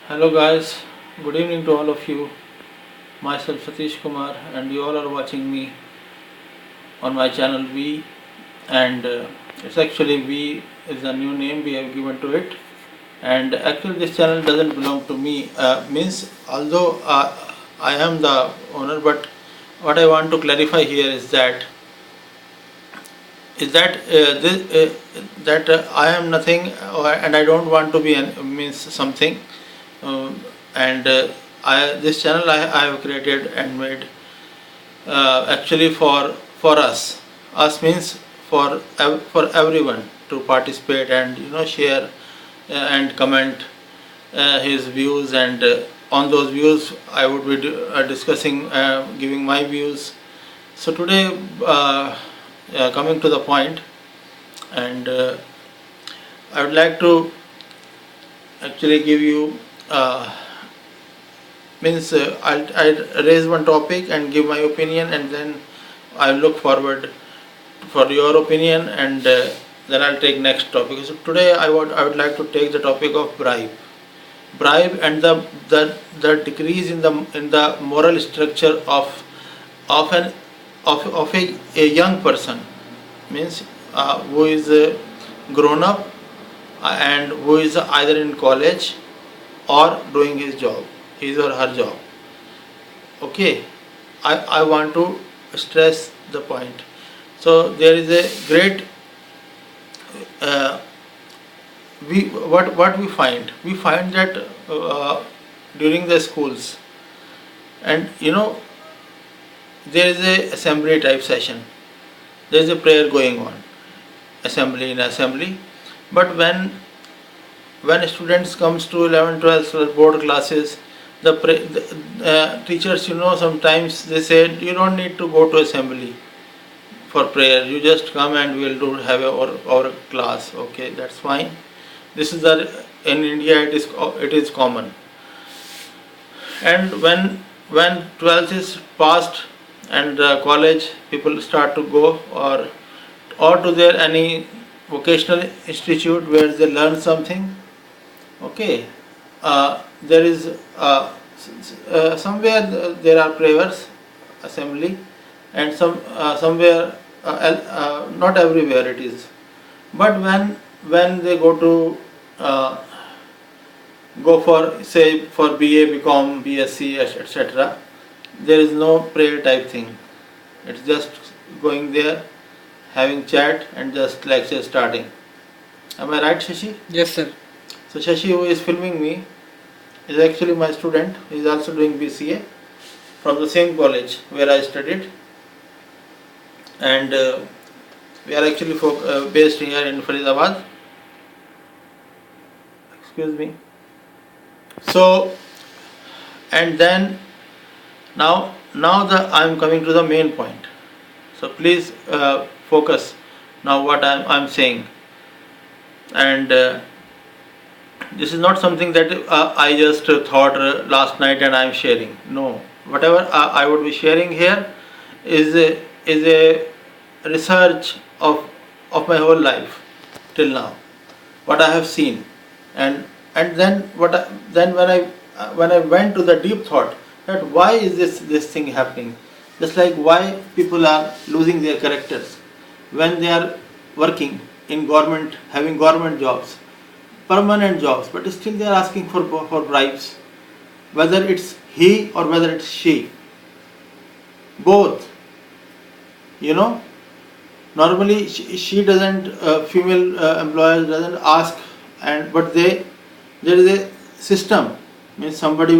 Hello guys, good evening to all of you. Myself Satish Kumar and you all are watching me on my channel V, and it's actually V is a new name we have given to it, and actually this channel doesn't belong to me, means although I am the owner, but what I want to clarify here is that I am nothing, and I don't want to be means something, and this channel I have created and made actually for us means for everyone to participate and share and comment his views, and on those views I would be discussing, giving my views. So today, coming to the point, and I would like to actually give you I'll raise one topic and give my opinion, and then I'll look forward for your opinion, and then I'll take next topic. So today I would like to take the topic of bribe and the decrease in the moral structure of an of a young person, means who is grown up, and who is either in college or doing his or her job. Okay, I want to stress the point. So there is a great what we find that during the schools, and there is a assembly type session, there is a prayer going on, assembly, but when students comes to 11 12 board classes, the teachers, sometimes they say you don't need to go to assembly for prayer, you just come and we'll do have our class. Okay, that's fine. This is the in India, it is common. And when 12th is passed and college people start to go, or to their any vocational institute where they learn something. Okay, there is somewhere there are prayers, assembly, and somewhere not everywhere it is. But when they go to uh, go for, say, for BA, BCom, BSc, etc., there is no prayer type thing. It's just going there, having chat, and just lecture starting. Am I right, Shashi? Yes, sir. So Shashi, who is filming me, is actually my student. He is also doing BCA from the same college where I studied, and we are actually based here in Faridabad. Excuse me. So, and then now I am coming to the main point. So please focus now what I'm saying, and this is not something that I just thought last night and I'm sharing. No, whatever I would be sharing here is a research of my whole life till now, what I have seen, and then when I went to the deep thought that why is this thing happening, just like why people are losing their characters when they are working in government, having government jobs, permanent jobs, but still they are asking for bribes, whether it's he or whether it's she, both. You know, normally she doesn't, female employers doesn't ask, and but there is a system, means somebody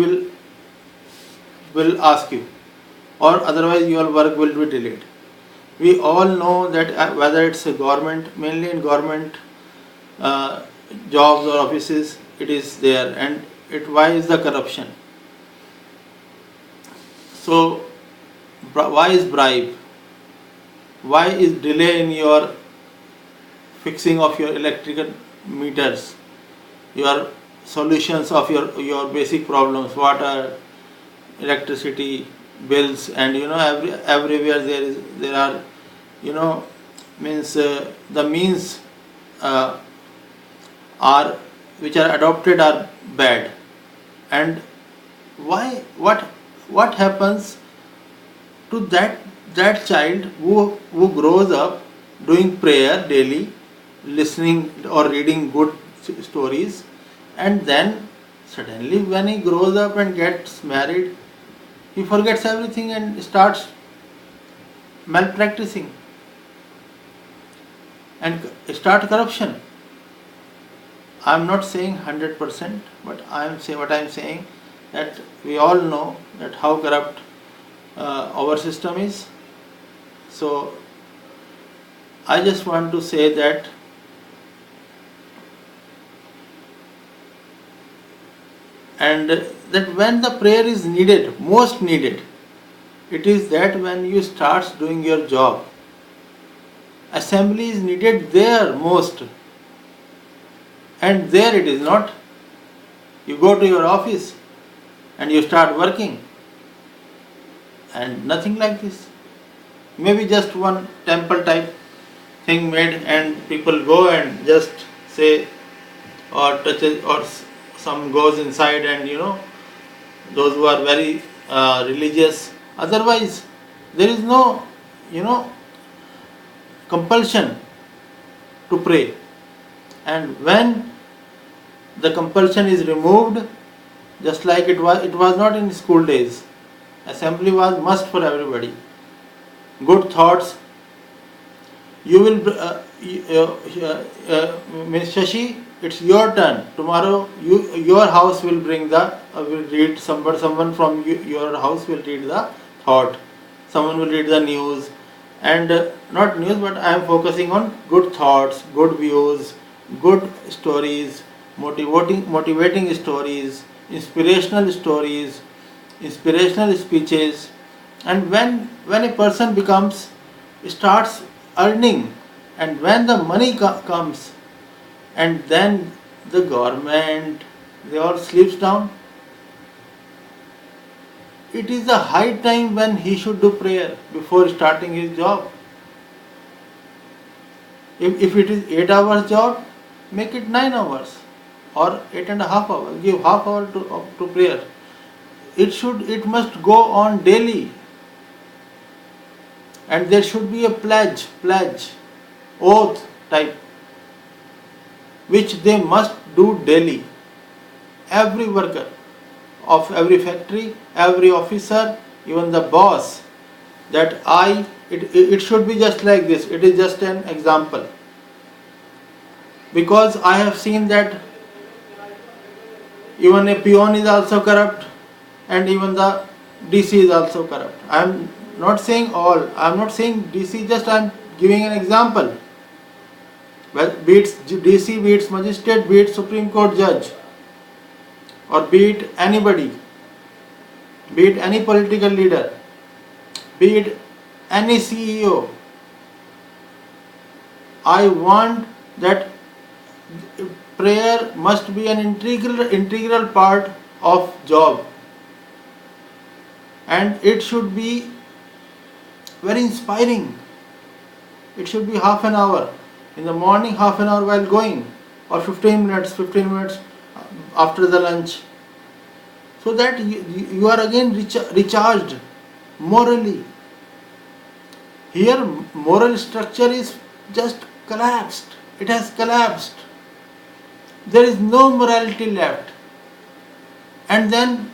will ask you, or otherwise your work will be delayed. We all know that whether it's a government, mainly in government jobs or offices, it is there, and why is the corruption? So why is bribe? Why is delay in your fixing of your electrical meters, your solutions of your basic problems, water, electricity bills, and everywhere there are, means the means uh, are which are adopted are bad. And why? What happens to that child who grows up doing prayer daily, listening or reading good stories, and then suddenly when he grows up and gets married, he forgets everything and starts malpracticing and start corruption. I'm not saying 100%, but what I'm saying, that we all know that how corrupt our system is. So I just want to say that when the prayer is needed, most needed, it is that when you start doing your job. Assembly is needed there most, and there it is not. You go to your office and you start working, and nothing like this. Maybe just one temple type thing made, and people go and just say or touches, or some goes inside, and those who are very religious. Otherwise, there is no compulsion to pray. And when the compulsion is removed, just like it was not in school days. Assembly was must for everybody. Good thoughts. You will, Ms. Shashi, it's your turn. Tomorrow, your house will bring will read, someone from your house will read the thought. Someone will read the news, and not news, but I am focusing on good thoughts, good views, good stories, motivating stories, inspirational speeches. And when a person starts earning, and when the money comes, and then the government, they all sleeps down, it is the high time when he should do prayer before starting his job. If it is 8 hours job, make it 9 hours or 8.5 hours. Give half hour to prayer. It must go on daily, and there should be a pledge, oath type, which they must do daily. Every worker of every factory, every officer, even the boss, that it should be just like this. It is just an example, because I have seen that even a peon is also corrupt, and even the DC is also corrupt. I am not saying all. I am not saying DC. Just I am giving an example. Well, be it DC, be it magistrate, be it Supreme Court judge, or be it anybody, be it any political leader, be it any CEO. I want that prayer must be an integral part of job, and it should be very inspiring. It should be half an hour in the morning, half an hour while going, or 15 minutes after the lunch, so that you are again recharged morally. Here moral structure is just collapsed. It has collapsed. There is no morality left. And then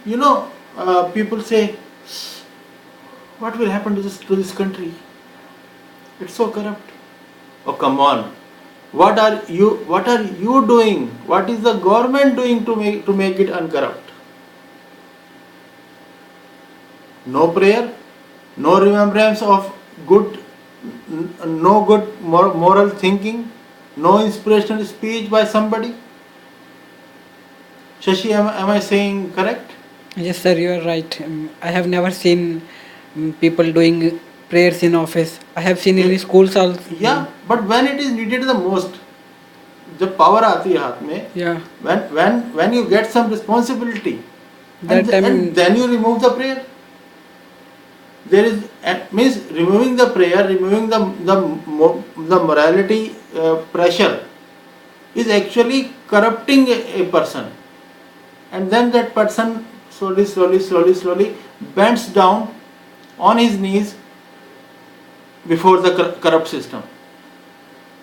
people say, what will happen to this country? It's so corrupt. Oh, come on. What are you doing? What is the government doing to make it uncorrupt? No prayer, no remembrance of good, no good moral thinking, no inspirational speech by somebody. Shashi, am I saying correct? Yes, sir, you are right. I have never seen people doing prayers in office. I have seen in schools also. Yeah, but when it is needed the most, जब power आती है हाथ में, yeah, when you get some responsibility, that and then you remove the prayer. There is means removing the prayer, removing the morality pressure is actually corrupting a person. and then that person slowly bends down on his knees before the corrupt system,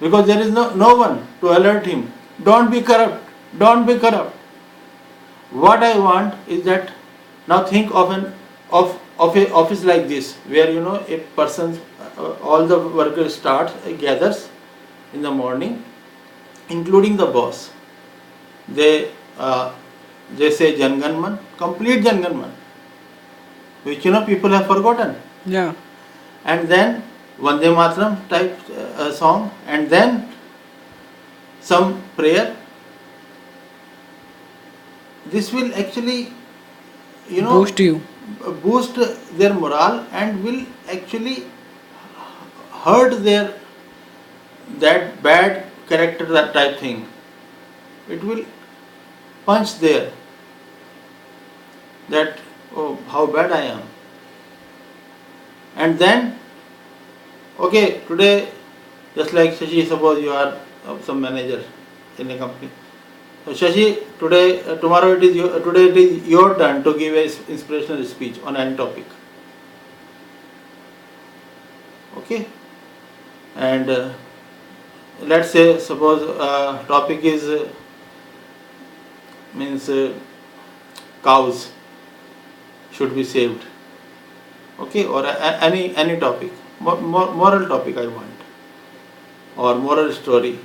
because there is no one to alert him. Don't be corrupt, don't be corrupt. What I want is that, now think of a office like this, where a person, all the workers gathers in the morning, including the boss. They say Janganman, complete Janganman, which people have forgotten, Yeah. and then Vande Mataram type song, and then some prayer. This will actually Boost you. boost their morale, and will actually hurt their that bad character, that type thing. It will punch there, that, oh, how bad I am. And then, okay, today, just like Shashi, suppose you are some manager in a company. So Shashi, tomorrow today it is your turn to give a inspirational speech on any topic. Okay, and let's say, suppose topic is means cows should be saved. Okay, or any topic, moral topic I want, or moral story,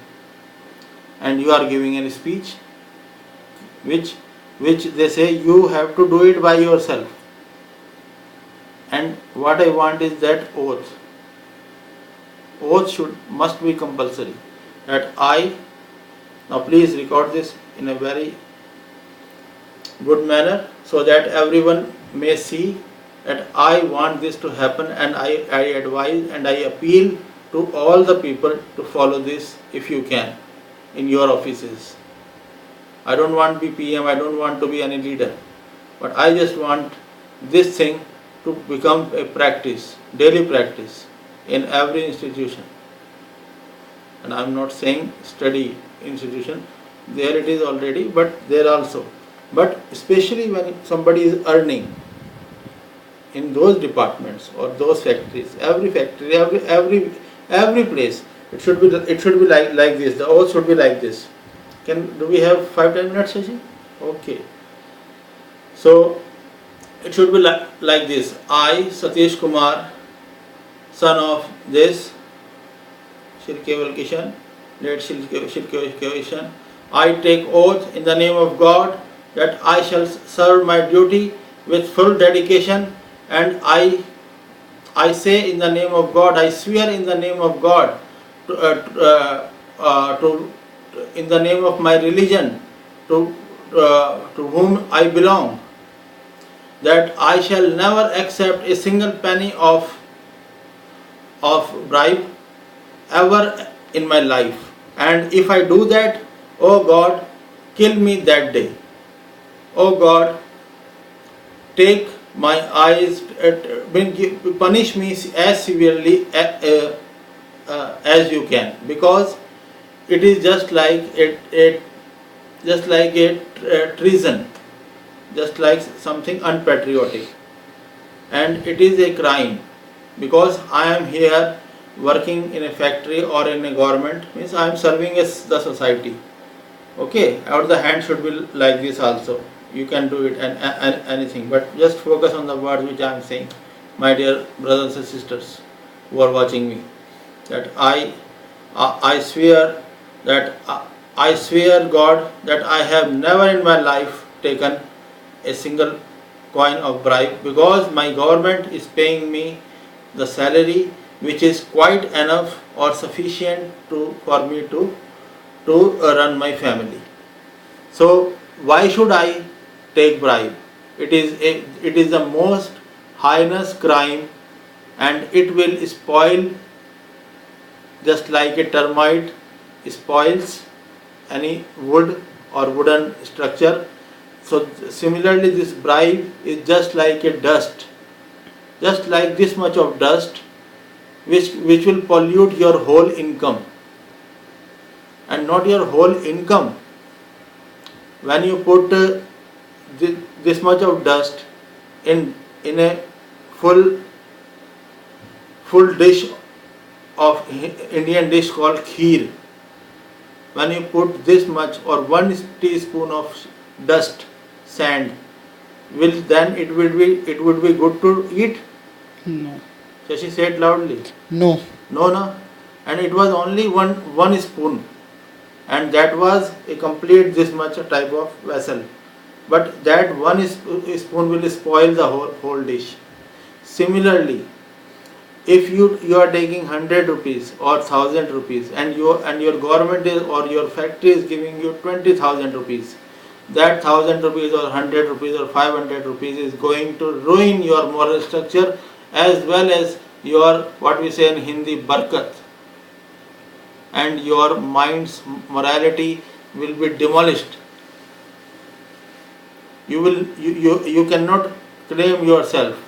and you are giving a speech, which they say you have to do it by yourself. And what I want is that oath must be compulsory, that I, now please record this in a very good manner, so that everyone may see that I want this to happen, and I advise and I appeal to all the people to follow this if you can in your offices. I don't want to be PM, I don't want to be any leader, but I just want this thing to become a practice, daily practice in every institution. And I'm not saying study institution, there it is already, but there also. But especially when somebody is earning in those departments or those factories, every factory, every place, it should be like this. The oath should be like this. Do we have 5-10 minutes, Shashi? Okay. So it should be like this. I, Satish Kumar, son of this Shirkeval Kishan, late Shirkeval Kishan, I take oath in the name of God that I shall serve my duty with full dedication, and I say in the name of God, I swear in the name of God, in the name of my religion, to whom I belong, that I shall never accept a single penny of bribe ever in my life. And if I do that, oh God, kill me that day. Oh God, take my eyes, punish me as severely as you can, because it is just like a treason, just like something unpatriotic, and it is a crime, because I am here working in a factory or in a government, means I am serving the society. Okay, or the hand should be like this also. You can do it and anything, but just focus on the words which I am saying, my dear brothers and sisters who are watching me. That I swear that I swear God that I have never in my life taken a single coin of bribe, because my government is paying me the salary which is quite enough or sufficient for me to run my family. So why should I take bribe? It is the most heinous crime, and it will spoil, just like a termite spoils any wood or wooden structure. So similarly, this bribe is just like a dust, just like this much of dust, which will pollute your whole income, and not your whole income. When you put this much of dust in a full full dish of Indian dish called kheer. When you put this much or 1 teaspoon of dust, sand, will then it would be good to eat? No. Shashi said loudly. No. No, no. And it was only one spoon, and that was a complete this much a type of vessel. But that spoon will spoil the whole dish. Similarly, if you are taking 100 rupees or 1000 rupees, and your government is or your factory is giving you 20,000 rupees, that 1000 rupees or 100 rupees or 500 rupees is going to ruin your moral structure, as well as your, what we say in Hindi, barakat, and your mind's morality will be demolished. You cannot claim yourself.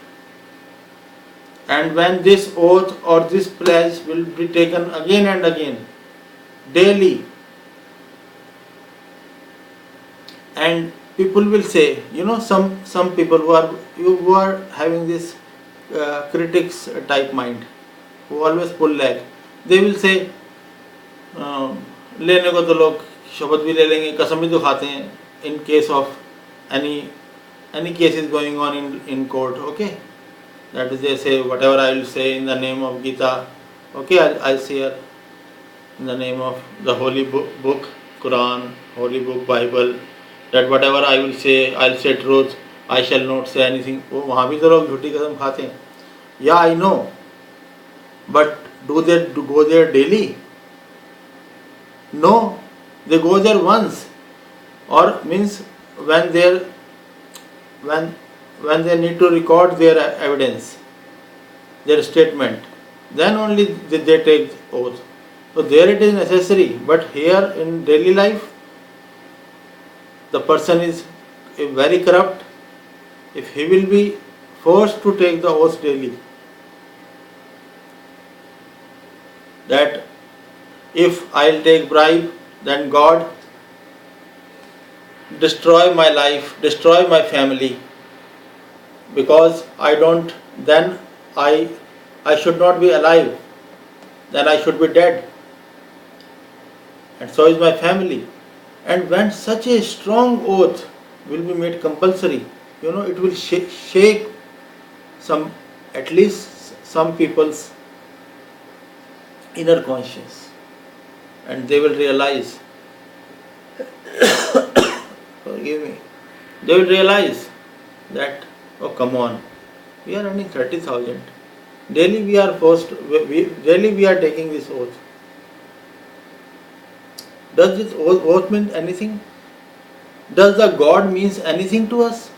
And when this oath or this pledge will be taken again and again, daily, and people will say, some people who are having this critics type mind, who always pull leg, they will say, लेने को तो लोग शपथ भी ले लेंगे, कसम भी तो खाते हैं, in case of any case is going on in court, okay? That is, they say, whatever I will say in the name of Gita, okay, I'll say in the name of the holy book, Quran, holy book, Bible, that whatever I will say, I'll say truth, I shall not say anything. वो वहाँ भी तो लोग झूठी कसम खाते हैं. Yeah, I know, but do they go there daily? No, they go there once, or means when they need to record their evidence, their statement, then only they take oath. So there it is necessary, but here in daily life, the person is very corrupt. If he will be forced to take the oath daily, that if I'll take bribe, then God destroy my life, destroy my family, because I don't, then I should not be alive, then I should be dead, and so is my family. And when such a strong oath will be made compulsory, it will shake at least some people's inner conscience, and they will realize, forgive me, they will realize that, oh come on, we are earning 30,000. Daily we are daily we are taking this oath. Does this oath mean anything? Does the God means anything to us?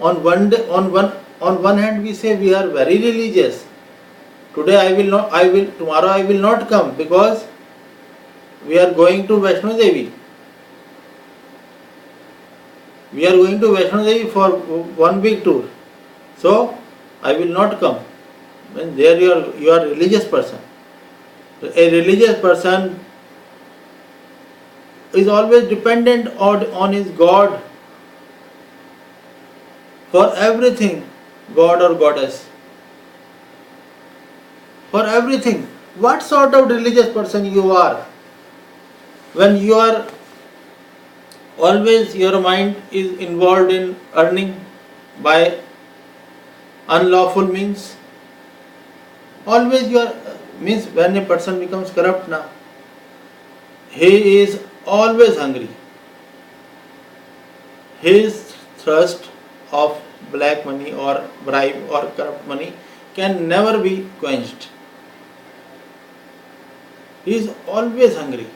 On one hand we say we are very religious. Today tomorrow I will not come because we are going to Vaishno Devi. We are going to Vaishno Devi for 1 week tour. So I will not come. When there you are a religious person. A religious person is always dependent on his God for everything, God or goddess. For everything. What sort of religious person you are? When you are always, your mind is involved in earning by unlawful means. Always means when a person becomes corrupt now, he is always hungry. His thirst of black money or bribe or corrupt money can never be quenched. He is always hungry.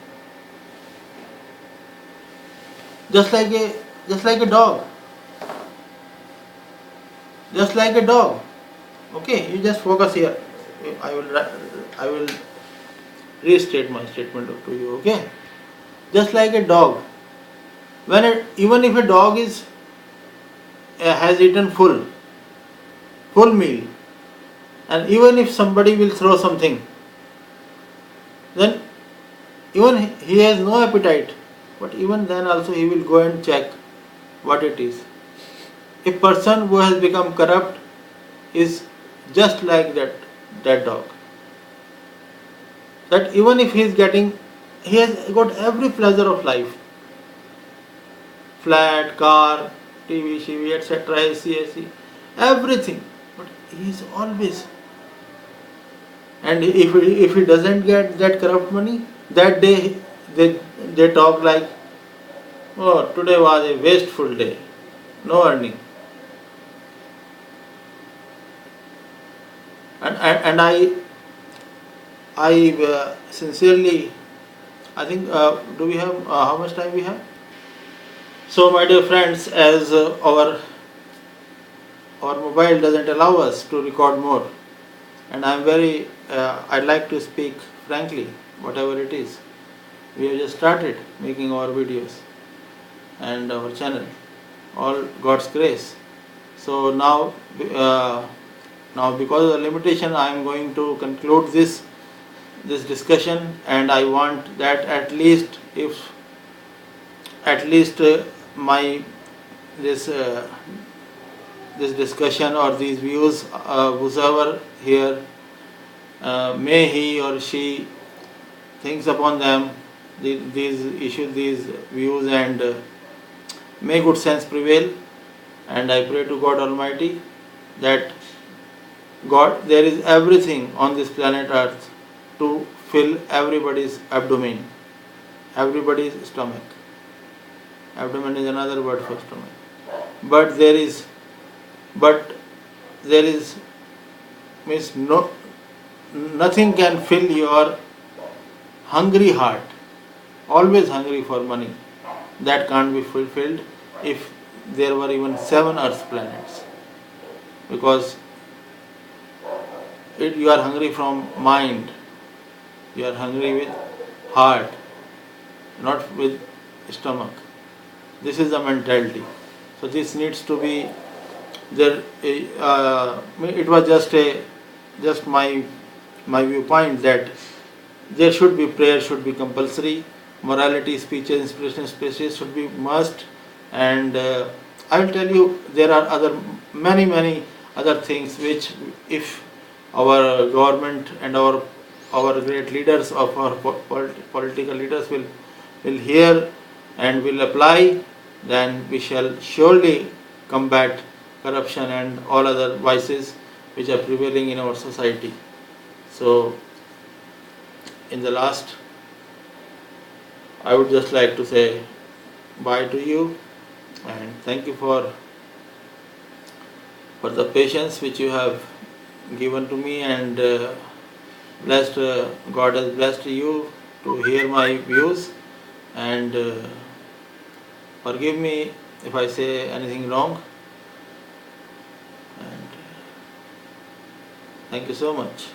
Just like a dog. Just like a dog. Okay, you just focus here. I will restate my statement to you. Okay, just like a dog. Even if a dog has eaten full meal, and even if somebody will throw something, then even he has no appetite, but even then also he will go and check what it is. a person who has become corrupt is just like that dog. That even if he has got every pleasure of life, flat, car, TV, TV, etc., AC, everything, but he is always, and if he doesn't get that corrupt money, that day they talk like, oh, today was a wasteful day, no earning. And I sincerely, I think, do we have, how much time we have? So my dear friends, as our mobile doesn't allow us to record more, and I'm very, I'd like to speak frankly, whatever it is. We have just started making our videos and our channel, all God's grace. So now because of the limitation, I am going to conclude this discussion, and I want that at least my this this discussion or these views, whosoever here, may he or she thinks upon them, these issues, these views, and may good sense prevail. And I pray to God Almighty that God, there is everything on this planet Earth to fill everybody's abdomen, everybody's stomach. Abdomen is another word for stomach. But but there is, means no, nothing can fill your hungry heart, always hungry for money. That can't be fulfilled if there were even 7 earth planets. Because you are hungry from mind, you are hungry with heart, not with stomach. This is the mentality. So this needs to be there. It was just my viewpoint that there should be, prayer should be compulsory, morality speeches, inspirational speeches should be must, and I will tell you there are many other things which, if our government and our great leaders of our political leaders will hear and will apply, then we shall surely combat corruption and all other vices which are prevailing in our society. So in the last, I would just like to say bye to you, and thank you for the patience which you have given to me, and blessed, God has blessed you to hear my views, and forgive me if I say anything wrong, and thank you so much.